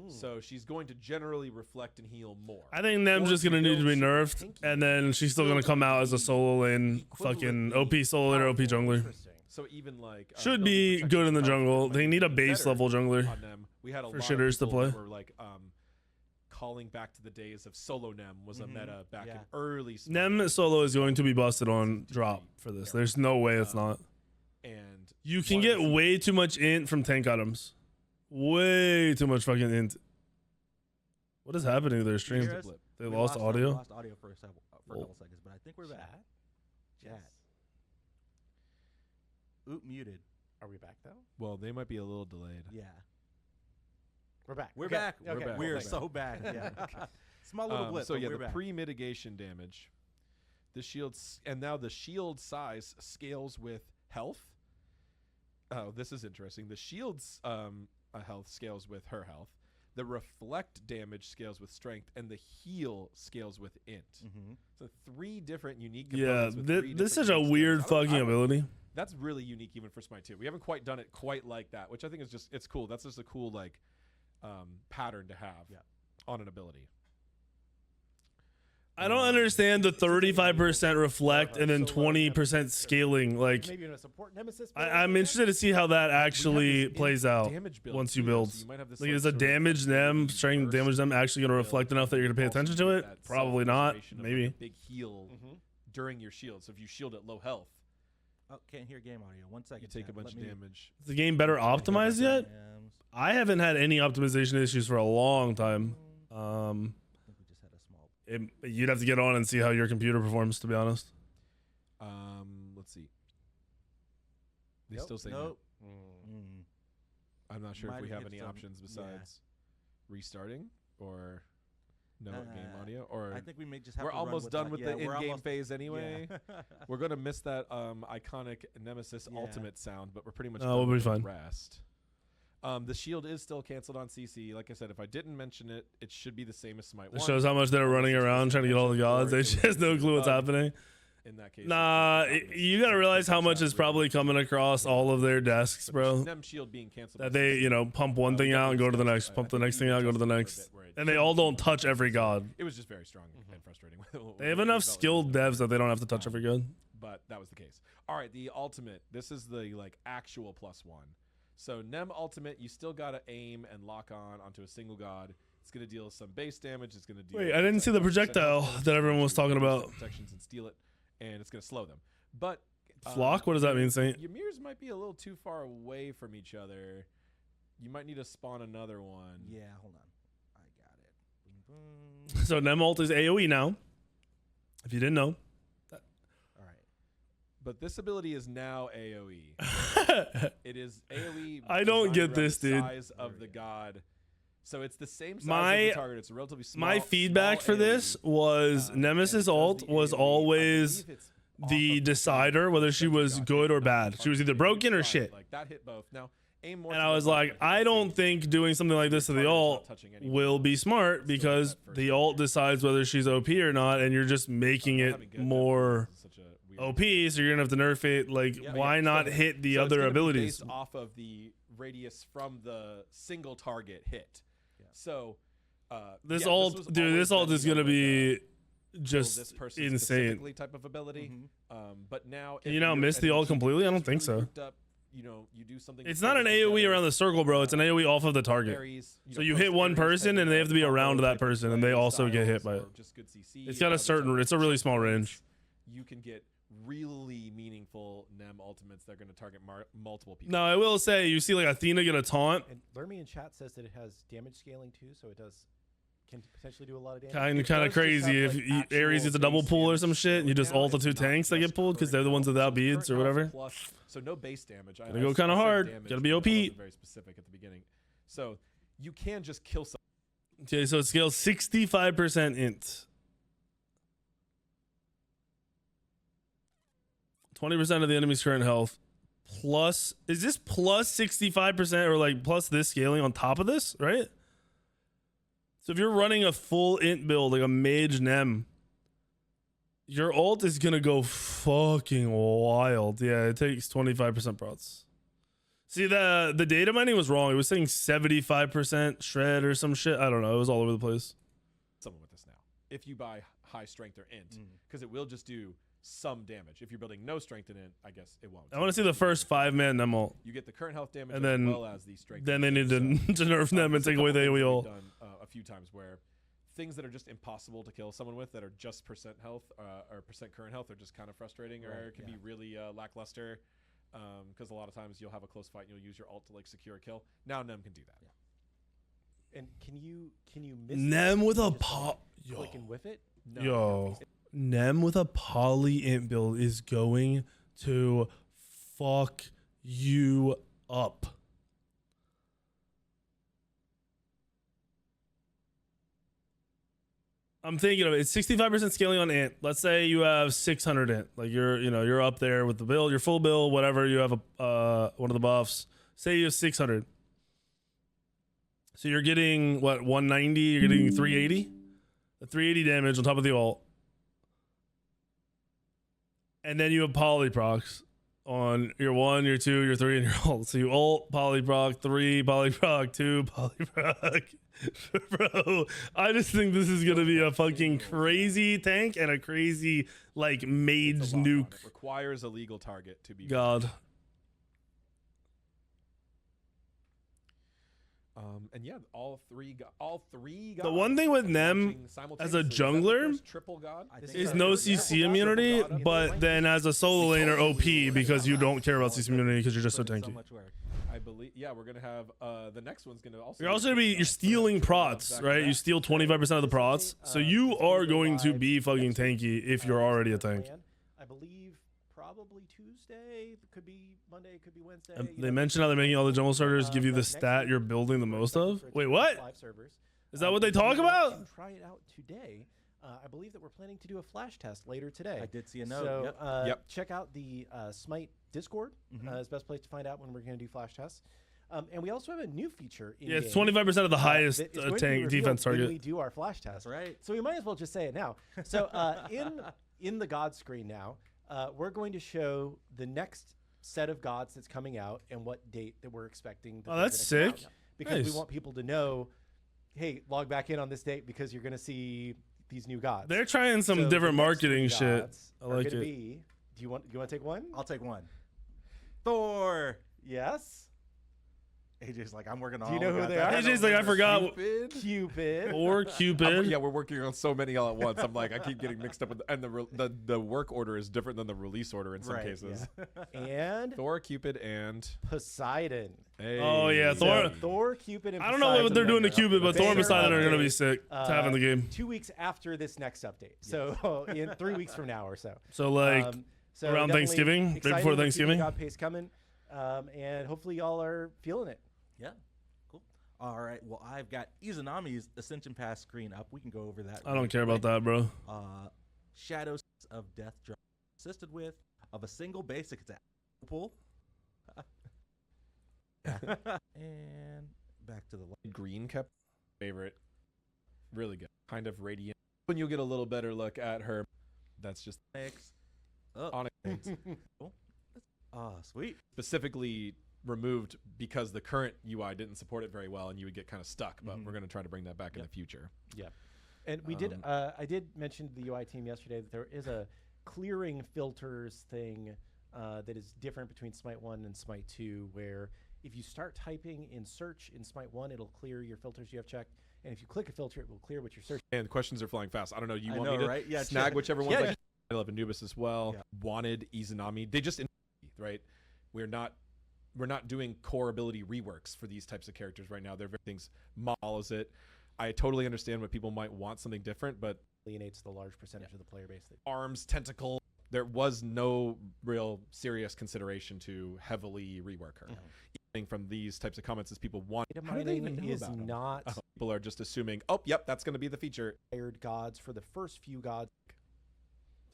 So she's going to generally reflect and heal more. I think Nem's Or just if gonna you need to be go nerfed, super and then she's still gonna come out as a solo lane, fucking OP solo lane or OP jungler. Interesting. So even like Should ability be protection good in the might jungle. be They need a base better level jungler on them. We had a for lot shitters of to people play. that were like calling back to the days of solo Nem was a meta back in Yeah. early Smite. Nem solo is going to be busted on drop for this. There's no way it's not. And You can one get of the- way too much int from tank items. Way too much fucking int. What is happening to their stream? hear us? Blip. They We lost audio? Lost audio for a couple seconds, but I think we're back. Chat. Oop, muted. Are we back though? Well, they might be a little delayed. Yeah. We're back. We're Okay. back. Okay. We're back. We're We're so back. Yeah. Small little blip. So but yeah, we're the back. pre-mitigation damage, the shields, and now the shield size scales with health. Oh, this is interesting. The shield's health scales with her health. The reflect damage scales with strength, and the heal scales with int. Mhm. So 3 different unique. Yeah, components with 3 this is different such a int weird scales. fucking ability. That's really unique even for Smite 2. We haven't quite done it quite like that, which I think is just it's cool. That's just a cool like pattern to have on an ability. I don't understand the 35% reflect and then 20% scaling. Like, Maybe in a support Nemesis. I'm interested to see how that actually plays out damage build once you too, build. so you might have this, Like, like, is a sort of damage them, burst strength damage them actually going to reflect enough that you're going to pay also attention to get it? that Probably not. self-preservation of, like, Maybe. a big heal during your shield. So if you shield at low health, Oh, can't hear game audio. 1 second. you take a chat. bunch Let of me- damage. Is the game better optimized yet? I haven't had any optimization issues for a long time. I think we just had a small. You'd have to get on and see how your computer performs, to be honest. Let's see. They Nope. still say Nope. no. Mm. I'm not sure if Might we have have hit any some- options yeah. besides restarting or no game Uh, audio. Or I think we may just have we're to run almost done with yeah, the we're in-game almost- phase anyway. Yeah. We're gonna miss that iconic Nemesis Yeah. ultimate sound, but we're pretty much No, done we'll be with the fine. rest. The shield is still canceled on CC. Like I said, if I didn't mention it, it should be the same as Smite 1. It shows how much they're running around trying to get all the gods. They just have no clue what's happening. In that case, Nah, it's you gotta realize how much is probably coming across all of their desks, bro. Nem shield being canceled. That by they, CC. you know, pump one thing out and go to the next, pump the next thing out, go to the next. And they all don't touch every god. It was just very strong and frustrating. They have enough skilled devs that they don't have to touch every god. But that was the case. All right, the ultimate. This is the like actual +1. So Nem ultimate, you still gotta aim and lock on onto a single god. It's gonna deal some base damage. It's gonna deal. Wait, I didn't see the 75% projectile health damage, that everyone was talking boost their about. Protections and steal it, and it's gonna slow them. But Flock? What does that mean, Saint? Your mirrors might be a little too far away from each other. You might need to spawn another one. Yeah, hold on. I got it. Boom, boom. So Nem ult is AoE now. If you didn't know. All right. But this ability is now AoE. It is AoE. I don't designed get around this, the dude. Size of the god. So it's the same size My- as the target. It's a relatively small. My feedback small for this AoE. was And Nemesis it does ult the was AoE. I always believe it's off the of decider whether she was god. good or bad. She was either broken or Right, shit. Like that hit both. Now aim more. And to I the was left, like, but hit I the don't same. think doing something like this to the Target's not ult touching anyone. will be smart because that first the hit. ult decides whether she's OP or not, and you're just making Not it having good more depth is such a weird OP, thing. so you're gonna have to nerf it. Like, Yeah, why yeah, not so- hit the so it's other gonna be abilities? based off of the radius from the single target hit. So This yeah, ult, was dude, always this ult meant is to gonna like a be kill just this person insane. specifically type of ability. But now, Can if you now you're- miss and the if ult you completely? I don't just think really so. grouped Up, you know, you do something. It's not an AoE around the circle, bro. It's an AoE off of the target. So you hit one person and they have to be around that person, and they also get hit by it. Just good CC, It's got a other certain, type it's a really small checkpoints. range. You can get really meaningful Nem ultimates that are going to target multiple people. No, I will say, you see like Athena get a taunt, And Lermy in chat says that it has damage scaling too, so it can potentially do a lot of damage. kind of does just crazy. have, If like, you, Ares actual gets a double base pull or damage some shit, and you scaling just now. ult the It's two not tanks that just get pulled because they're the current ones health. without So beads current or health whatever. plus- so no base damage. Gotta go kinda I said hard. damage, Gotta be but I OP. wasn't very specific at the beginning. So you can just kill someone. Okay, so it scales 65% int. 20% of the enemy's current health. Plus, is this plus 65% or like plus this scaling on top of this, right? So if you're running a full int build, like a mage nem, your ult is gonna go fucking wild. Yeah, it takes 25% prots. See, the data mining was wrong. It was saying 75% shred or some shit. I don't know. It was all over the place. Someone with this now. If you buy high strength or int, because it will just do some damage. If you're building no strength in it, I guess it won't. I want to see the first 5-man nem ult. You get the current health damage And as then- well as the strength. Then they need to, damage. to nerf them and There's a take away the couple things AoE that we've ult. done a few times where things that are just impossible to kill someone with that are just percent health or percent current health are just kind of frustrating or it can be really lackluster because a lot of times you'll have a close fight and you'll use your ult to like secure a kill. Now Nem can do that. And can you miss Nem it with a and just, pop. like, click and whiff it? No, Yo. Nem with a poly int build is going to fuck you up. I'm thinking of it. It's 65% scaling on int. Let's say you have 600 int. Like you're up there with the build, your full build, whatever. You have a one of the buffs. Say you have 600. So you're getting what 190. You're getting 380. The 380 damage on top of the ult. And then you have poly procs. on your 1, your 2, your 3, and your ult. So you ult, polyproc, 3, polyproc, 2, polyproc. Bro, I just think this is gonna be a fucking crazy tank and a crazy like mage It's a lot on nuke. it. Requires a legal target to be. God. And yeah, all three. The gods one thing with Nem launching as a simultaneously. Is that the jungler first triple god. This is is no a CC triple immunity, god. but then as a solo laner OP because you don't care about CC immunity because you're just so Put in tanky. much work. I believe. Yeah, we're gonna have the next one's gonna also. You're also gonna be you're stealing prots, right? You steal 25% of the prots, so you are going to be fucking tanky if you're already a tank. I believe probably Tuesday. Could be Monday. Could be Wednesday. They mentioned how they're making all the jungle starters give you the stat you're building the most of. Wait, what? 5 servers. Is that what they If you talk want about? to try it out today. I believe that we're planning to do a flash test later today. I did see a note. So Yep. Yep. check out the Smite Discord. Is the best place to find out when we're going to do flash tests. And we also have a new feature. Yeah, it's 25% of the highest that is going to be tank revealed defense when target. we do our flash test. That's right. So we might as well just say it now. So in the god screen now, we're going to show the next set of gods that's coming out and what date that we're expecting. That Oh, they're that's gonna come sick. out. Because we Nice. want people to know, hey, log back in on this date because you're going to see these new gods. They're trying some So the different next marketing 3 shit. gods I are like gonna it. Be, do you want to take one? I'll take one. Thor. Yes. AJ's like, I'm working on. Do you all know the who they gods. are? I don't AJ's like, I remember. forgot. Cupid. Or Cupid. Yeah, we're working on so many all at once. I'm like, I keep getting mixed up with, and the work order is different than the release order in some Right, cases. yeah. And Thor, Cupid, and Poseidon. Oh, yeah, Hey. Thor- So Thor, Cupid, and I don't know what Poseidon they're doing to are Cupid, but they Thor and are Poseidon are going to be update, sick to have in the game. 2 weeks after this next update. So in 3 weeks from now or so. So, like, So around definitely Thanksgiving, right exciting. before We're keeping Thanksgiving? God Pace coming, and hopefully y'all are feeling it. Yeah. Cool. All right. Well, I've got Izanami's Ascension Pass screen up. We can go over that. I don't care about that, bro. Shadows of Death drop assisted with of a single basic attack pool. And back to the Green kept favorite. Really good. Kind of radiant. When you get a little better look at her, that's just next. Oh, on it. sweet. Specifically removed because the current UI didn't support it very well, and you would get kind of stuck. But we're going to try to bring that back in the future. Yeah. And we did. I did mention to the UI team yesterday that there is a clearing filters thing that is different between Smite 1 and Smite 2, where if you start typing in search in Smite 1, it'll clear your filters you have checked. And if you click a filter, it will clear what you're searching. And questions are flying fast. I don't know. You I want know, me to right? Yeah, snag check. whichever one's Yeah, like. I love Anubis as well. Yeah. Wanted Izanami. They just right. We're not doing core ability reworks for these types of characters right now. They're very things. Maul is it. I totally understand what people might want something different, but Alienates the large percentage of the player base. arms, tentacle. There was no real serious consideration to heavily rework her. Even from these types of comments, is people want. How do they even know is about 'em? not Oh, people are just assuming. Oh, yep, that's going to be the feature. hired gods for the first few gods.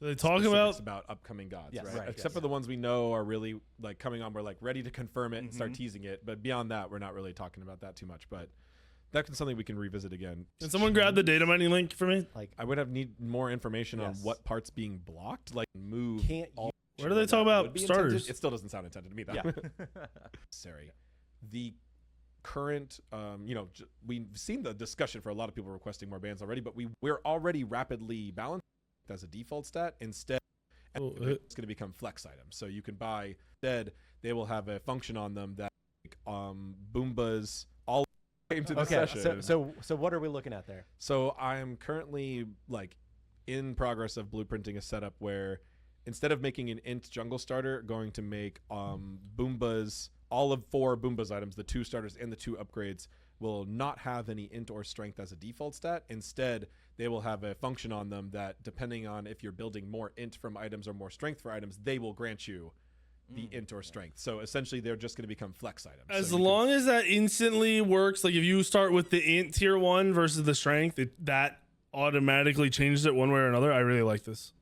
Do they talk Specifics about? about upcoming gods, Yes. right? Right, Except yes. for the ones we know are really like coming on. We're like ready to confirm it and start teasing it. But beyond that, we're not really talking about that too much. But that's something we can revisit again. Can someone grab the data mining link for me? Like, I would have need more information on Yes. what parts being blocked, like move. can't all you? Where do they talk about would be intended. starters? It still doesn't sound intended to me, though. Yeah. Necessary. The current, we've seen the discussion for a lot of people requesting more bans already, but we're already rapidly balanced as a default stat. Instead, it's going to become flex items. So you can buy instead. They will have a function on them that Boombas all came to the Okay, session. so what are we looking at there? So I'm currently in progress of blueprinting a setup where instead of making an int jungle starter, going to make Boombas, all of 4 Boombas items, the 2 starters and the 2 upgrades will not have any int or strength as a default stat. Instead, they will have a function on them that depending on if you're building more int from items or more strength for items, they will grant you the int or strength. So essentially they're just going to become flex items. As So you can- long as that instantly works, like if you start with the int tier 1 versus the strength, that automatically changes it one way or another. I really like this.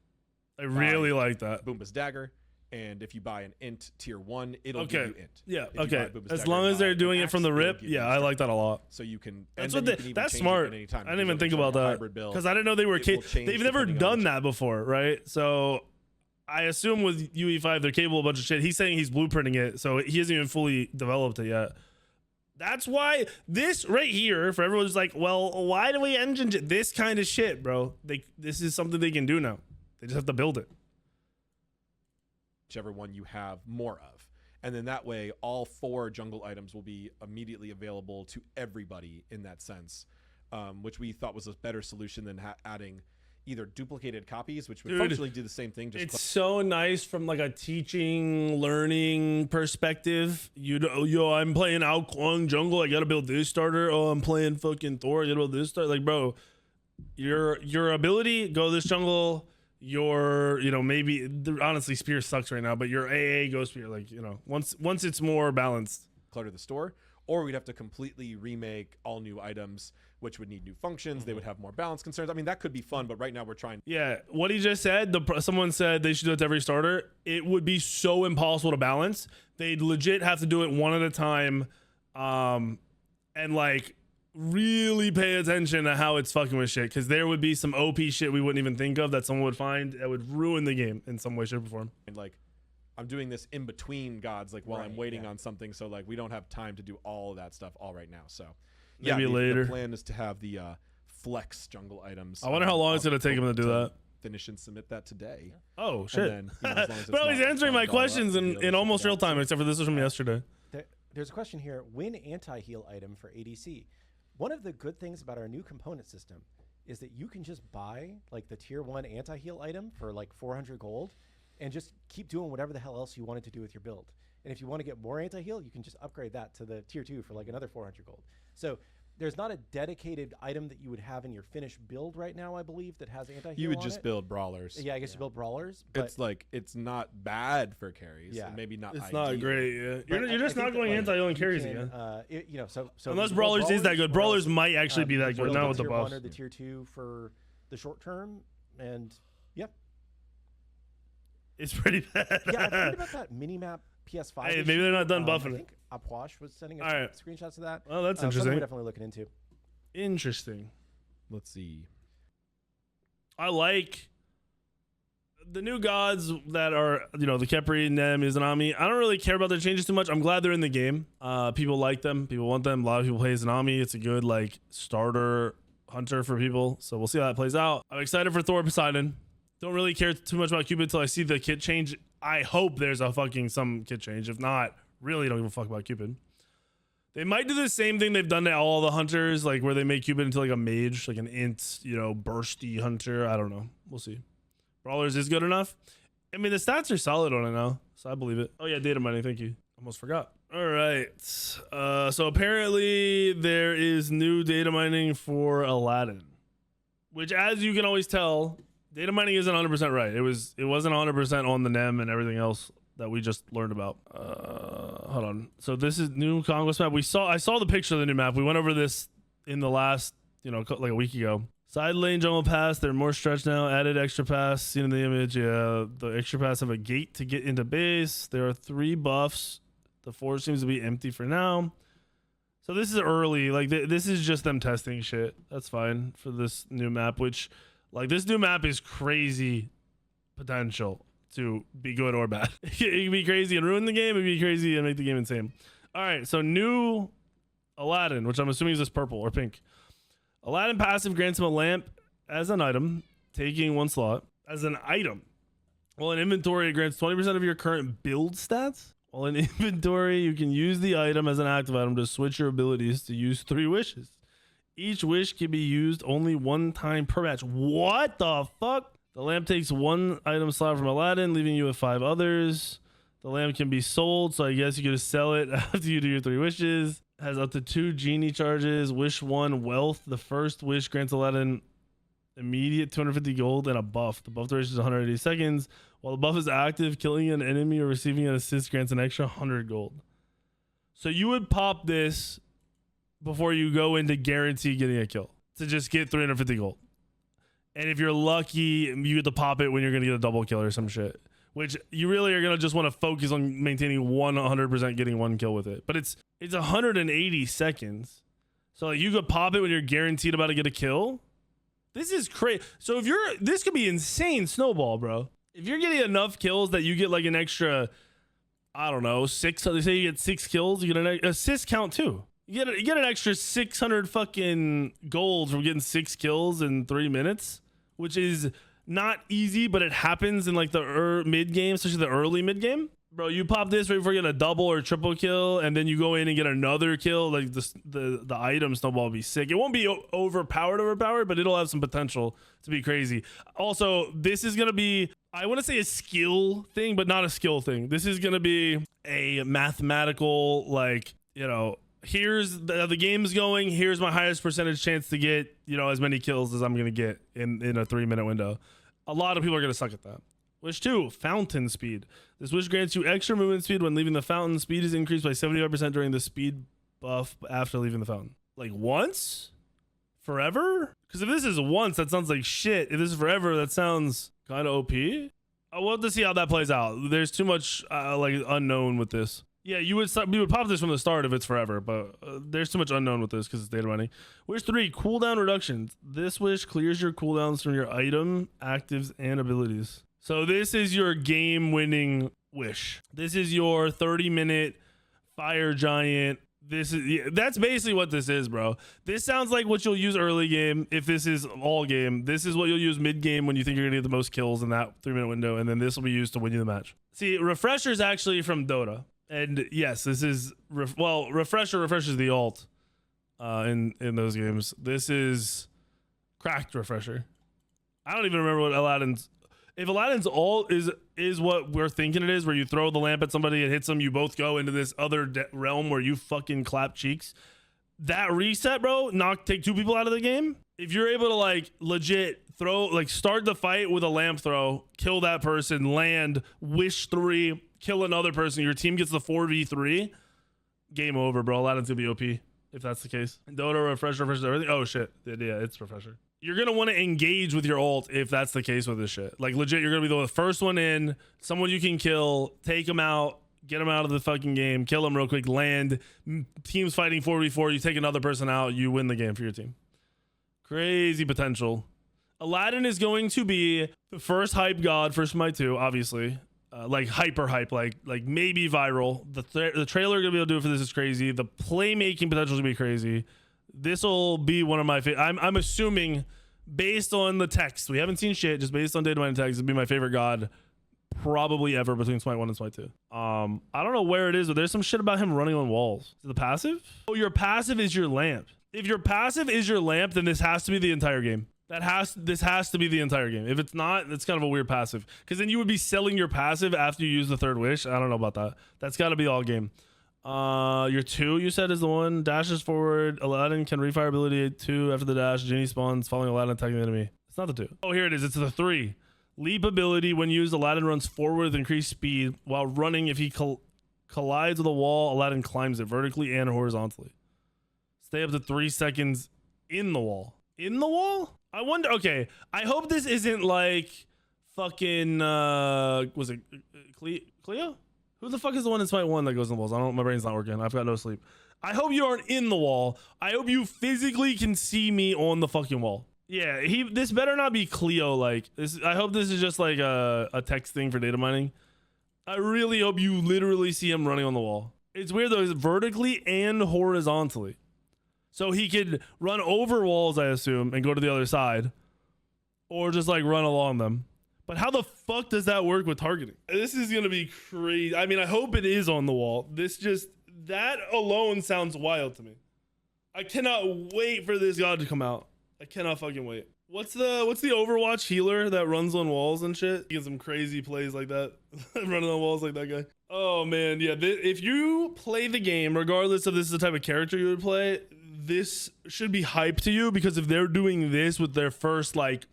I really like that. Boomba's dagger, and if you buy an int tier 1, it'll Okay. give you int. Yeah. If you Okay. buy Boomba's As dagger long and as they're buy doing an it from the axe, it'll rip, give you yeah, I strength. like that a lot. So you can. That's and what then you can even that's change it smart. at any time I didn't even because think it'll about show you a that hybrid build. because I didn't know they were. It will change They've never depending on done which- that before, right? So I assume with UE5 they're capable of a bunch of shit. He's saying he's blueprinting it, so he hasn't even fully developed it yet. That's why this right here, for everyone who's like, well, why do we engine this kind of shit, bro? This is something they can do now. They just have to build it. Whichever one you have more of. And then that way, all 4 jungle items will be immediately available to everybody in that sense, which we thought was a better solution than adding either duplicated copies, which would functionally do the same thing. Just it's so nice from like a teaching, learning perspective. You know, yo, I'm playing Ao Kuang jungle. I gotta build this starter. Oh, I'm playing fucking Thor. I gotta build this starter. Like, bro, your ability, go this jungle. Your, you know, maybe honestly, Spear sucks right now, but your AA go Spear. Like, you know, once it's more balanced, clutter the store. Or we'd have to completely remake all new items, which would need new functions. They would have more balance concerns. I mean, that could be fun, but right now we're trying. Yeah, what he just said, someone said they should do it to every starter. It would be so impossible to balance. They'd legit have to do it one at a time, and like really pay attention to how it's fucking with shit, because there would be some OP shit we wouldn't even think of that someone would find that would ruin the game in some way, shape, or form. And like, I'm doing this in between gods, like while I'm waiting on something. So like, we don't have time to do all of that stuff all right now. So yeah, maybe later. The plan is to have the flex jungle items. I wonder how long it's gonna take him to do that. Finish and submit that today. Oh shit! And then, you know, as long as it's bro, he's not answering my questions in almost real time, so. except for this was from yesterday. There's a question here. Win anti-heal item for ADC. One of the good things about our new component system is that you can just buy like the tier 1 anti-heal item for like 400 gold and just keep doing whatever the hell else you wanted to do with your build. And if you want to get more anti-heal, you can just upgrade that to the tier 2 for like another 400 gold. So there's not a dedicated item that you would have in your finished build right now, I believe, that has anti-heal. You would just build brawlers. Yeah, I guess you build brawlers. But it's like, it's not bad for carries. Yeah. And maybe not It's ideal. not great. Yeah, you're just not that, going like, anti-heal and carries can, again. you know, so Unless you build brawlers is that good. or Brawlers else, might actually be that you good build now with the tier buffs. 1 or the tier 2 for the short term, and yeah. It's pretty bad. Yeah, I've heard about that mini-map PS5. Hey, maybe they're not done buffing I it. think Apwash was sending us All right. screenshots of that. Well, that's Something interesting. we're definitely looking into. Interesting. Let's see. I like the new gods that are, you know, the Khepri, Nem, Izanami. I don't really care about their changes too much. I'm glad they're in the game. People like them. People want them. A lot of people play Izanami. It's a good like starter hunter for people. So we'll see how that plays out. I'm excited for Thor Poseidon. Don't really care too much about Cupid until I see the kit change. I hope there's a fucking some kit change. If not, really don't give a fuck about Cupid. They might do the same thing they've done to all the hunters, like where they make Cupid into like a mage, like an int, you know, bursty hunter. I don't know. We'll see. Brawlers is good enough. I mean, the stats are solid on it now, so I believe it. Oh yeah, data mining. Thank you. Almost forgot. All right. So apparently there is new data mining for Aladdin, which, as you can always tell, data mining isn't 100% right. It wasn't 100% on the NEM and everything else that we just learned about. Hold on. So this is new conquest map. I saw the picture of the new map. We went over this in the last, you know, like a week ago. Side lane jungle pass. They're more stretched now. Added extra pass. Seen in the image. Yeah, the extra pass have a gate to get into base. There are 3 buffs. The 4 seems to be empty for now. So this is early. Like this is just them testing shit. That's fine for this new map. Which, like, this new map is crazy potential to be good or bad. It can be crazy and ruin the game. It can be crazy and make the game insane. All right, so new Aladdin, which I'm assuming is this purple or pink. Aladdin passive grants him a lamp as an item, taking 1 slot. As an item. While in inventory, it grants 20% of your current build stats. While in inventory, you can use the item as an active item to switch your abilities to use 3 wishes. Each wish can be used only 1 time per match. What the fuck? The lamp takes 1 item slot from Aladdin, leaving you with 5 others. The lamp can be sold, so I guess you could just sell it after you do your 3 wishes. Has up to 2 genie charges. Wish 1, wealth. The first wish grants Aladdin immediate 250 gold and a buff. The buff duration is 180 seconds. While the buff is active, killing an enemy or receiving an assist grants an extra 100 gold. So you would pop this before you go into guarantee getting a kill to just get 350 gold. And if you're lucky, you get to pop it when you're going to get a double kill or some shit. Which you really are going to just want to focus on maintaining 100% getting 1 kill with it. But it's 180 seconds. So like, you could pop it when you're guaranteed about to get a kill. This is crazy. So this could be insane snowball, bro. If you're getting enough kills that you get like an extra, I don't know, 6. They say you get 6 kills. You get an assist count too. You get an extra 600 fucking gold from getting 6 kills in 3 minutes, which is not easy, but it happens in like the mid game, especially the early mid game. Bro, you pop this right before you get a double or triple kill, and then you go in and get another kill. Like the item snowball will be sick. It won't be overpowered, but it'll have some potential to be crazy. Also, this is gonna be, I want to say a skill thing, but not a skill thing. This is gonna be a mathematical, like, you know, here's the game's going. Here's my highest percentage chance to get, you know, as many kills as I'm gonna get in a 3-minute window. A lot of people are gonna suck at that. Wish 2, fountain speed. This wish grants you extra movement speed when leaving the fountain. Speed is increased by 75% during the speed buff after leaving the fountain. Like once? Forever? Because if this is once, that sounds like shit. If this is forever, that sounds kind of OP. I'll have to see how that plays out. There's too much like unknown with this. Yeah, we would pop this from the start if it's forever, but there's too much unknown with this because it's data mining. Wish 3, cooldown reductions. This wish clears your cooldowns from your item, actives, and abilities. So this is your game-winning wish. This is your 30-minute fire giant. That's basically what this is, bro. This sounds like what you'll use early game if this is all game. This is what you'll use mid-game when you think you're gonna get the most kills in that 3-minute window, and then this will be used to win you the match. See, Refresher's actually from Dota. And yes, this is, Refresher refreshes the ult in those games. This is cracked Refresher. I don't even remember what Aladdin's, if Aladdin's ult is what we're thinking it is, where you throw the lamp at somebody and hits them, you both go into this other realm where you fucking clap cheeks. That reset, bro, take 2 people out of the game. If you're able to like legit throw, like start the fight with a lamp throw, kill that person, land, wish 3, kill another person, your team gets the 4v3, game over, bro. Aladdin's gonna be OP if that's the case. Dota, refresher, everything. Oh shit, yeah, it's refresher. You're gonna want to engage with your ult if that's the case with this shit. Like legit, you're gonna be the first one in, someone you can kill, take them out, get them out of the fucking game, kill them real quick, land. Teams fighting 4v4, you take another person out, you win the game for your team. Crazy potential. Aladdin is going to be the first hype god for Smite 2, obviously. Like hyper hype, like maybe viral. The trailer gonna be able to do it for this is crazy. The playmaking potential is gonna be crazy. This will be one of my favorite. I'm assuming based on the text, we haven't seen shit, just based on data mining text, it'd be my favorite god probably ever between Smite 1 and Smite 2. I don't know where it is, but there's some shit about him running on walls. Is it the passive? Oh, your passive is your lamp. If your passive is your lamp, then this has to be the entire game. This has to be the entire game. If it's not, it's kind of a weird passive. Because then you would be selling your passive after you use the 3rd wish. I don't know about that. That's got to be all game. Your 2, you said, is the one. Dashes forward. Aladdin can refire ability 2 after the dash. Genie spawns following Aladdin attacking the enemy. It's not the 2. Oh, here it is. It's the 3. Leap ability. When used, Aladdin runs forward with increased speed. While running, if he collides with a wall, Aladdin climbs it vertically and horizontally. Stay up to 3 seconds in the wall. In the wall? I wonder. Okay, I hope this isn't like fucking was it Cleo? Who the fuck is the one in Smite 1 that goes in the walls? I don't, my brain's not working. I've got no sleep. I hope you aren't in the wall. I hope you physically can see me on the fucking wall. Yeah, this better not be Cleo like this. I hope this is just like a text thing for data mining. I really hope you literally see him running on the wall. It's weird though, it's vertically and horizontally. So he could run over walls, I assume, and go to the other side. Or just like run along them. But how the fuck does that work with targeting? This is going to be crazy. I mean, I hope it is on the wall. That alone sounds wild to me. I cannot wait for this god to come out. I cannot fucking wait. What's the Overwatch healer that runs on walls and shit? He gets some crazy plays like that. Running on walls like that guy. Oh man, yeah. If you play the game, regardless of this is the type of character you would play, this should be hype to you, because if they're doing this with their first, like,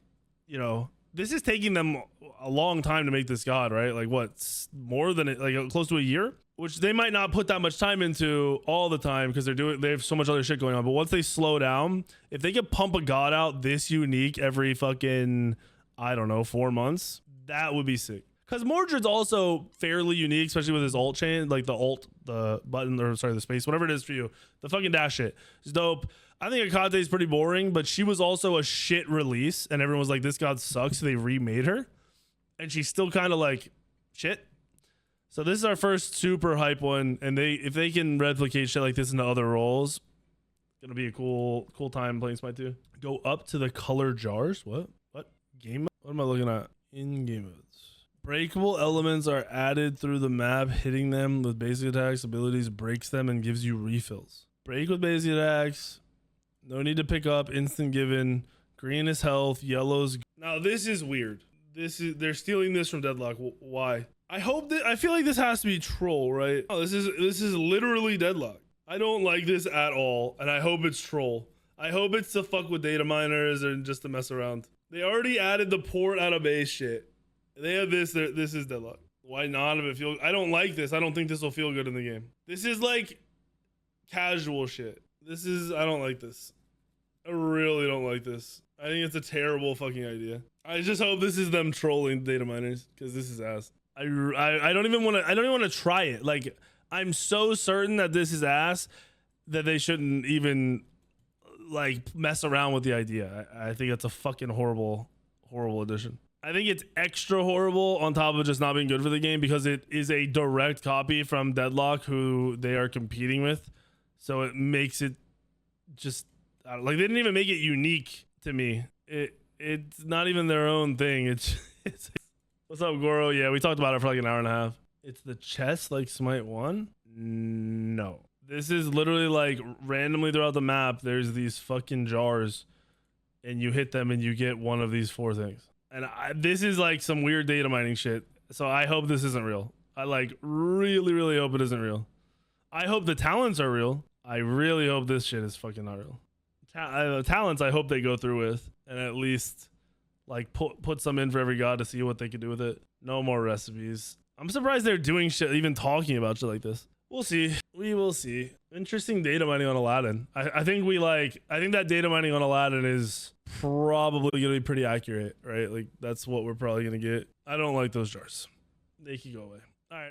you know, this is taking them a long time to make this god, right? Like what, more than like close to a year, which they might not put that much time into all the time because they have so much other shit going on. But once they slow down, if they could pump a god out this unique every fucking, I don't know, 4 months, that would be sick. Because Mordred's also fairly unique, especially with his ult chain, like the button, or sorry, the space, whatever it is for you. The fucking dash shit is dope. I think Akate is pretty boring, but she was also a shit release, and everyone was like, this god sucks, so they remade her. and she's still kind of like shit. So this is our first super hype one, and if they can replicate shit like this into other roles, gonna be a cool time playing Smite 2. Go up to the color jars. What game? What am I looking at? In game modes. Breakable elements are added through the map. Hitting them with basic attacks, abilities breaks them and gives you refills. Break with basic attacks. No need to pick up. Instant given. Green is health. Yellow's. Now this is weird. They're stealing this from Deadlock. Why? I feel like this has to be troll, right? Oh, this is literally Deadlock. I don't like this at all, and I hope it's troll. I hope it's to fuck with data miners and just to mess around. They already added the port out of base shit. They have this. This is Deadlock. Why not? If it feels, I don't like this. I don't think this will feel good in the game. This is like casual shit. I don't like this. I really don't like this. I think it's a terrible fucking idea. I just hope this is them trolling data miners because this is ass. I don't even want to try it. Like, I'm so certain that this is ass that they shouldn't even like mess around with the idea. I think it's a fucking horrible addition. I think it's extra horrible on top of just not being good for the game because it is a direct copy from Deadlock, who they are competing with. So it makes it just like they didn't even make it unique to me. It's not even their own thing. It's what's up, Goro? Yeah, we talked about it for like an hour and a half. It's the chest like Smite 1? No. This is literally like randomly throughout the map, there's these fucking jars and you hit them and you get one of these 4 things. And this is like some weird data mining shit. So I hope this isn't real. I like really hope it isn't real. I hope the talents are real. I really hope this shit is fucking not real. Talents I hope they go through with and at least like put some in for every god to see what they can do with it. No more recipes. I'm surprised they're doing shit, even talking about shit like this. We'll see. We will see. Interesting data mining on Aladdin. I think that data mining on Aladdin is probably gonna be pretty accurate, right? Like that's what we're probably gonna get. I don't like those jars. They can go away. All right.